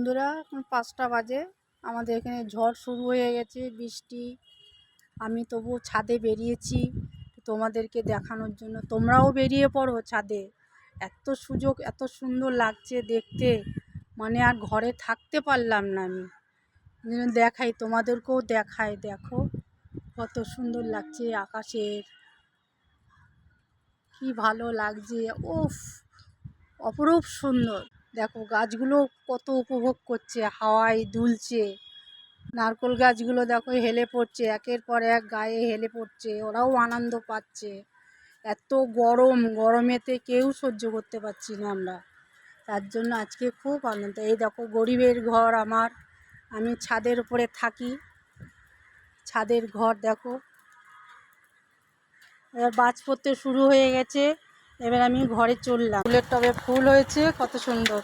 বন্ধুরা, এখন 5টা বাজে। আমাদের এখানে ঝড় শুরু হয়ে গেছে, বৃষ্টি। আমি তবুও ছাদে বেরিয়েছি তোমাদেরকে দেখানোর জন্য। তোমরাও বেরিয়ে পড়ো ছাদে। এত সুযোগ, এত সুন্দর লাগছে দেখতে, মানে আর ঘরে থাকতে পারলাম না। আমি দেখাই, তোমাদেরকেও দেখাই। দেখো কত সুন্দর লাগছে, আকাশের কি ভালো লাগছে। উফ, অপরূপ সুন্দর। দেখো গাছগুলো কত উপভোগ করছে, হাওয়ায় দুলছে। নারকেল গাছগুলো দেখো হেলে পড়ছে, একের পর এক গায়ে হেলে পড়ছে, ওরাও আনন্দ পাচ্ছে। এত গরম, গরমেতে কেউ সহ্য করতে পারছি না আমরা, তার জন্য আজকে খুব আনন্দ। এই দেখো গরিবের ঘর আমার, আমি ছাদের উপরে থাকি। ছাদের ঘর দেখো, এবার বাজ পড়তে শুরু হয়ে গেছে। এবার আমি ঘরে চললাম। ফুলের টবে ফুল হয়েছে কত সুন্দর।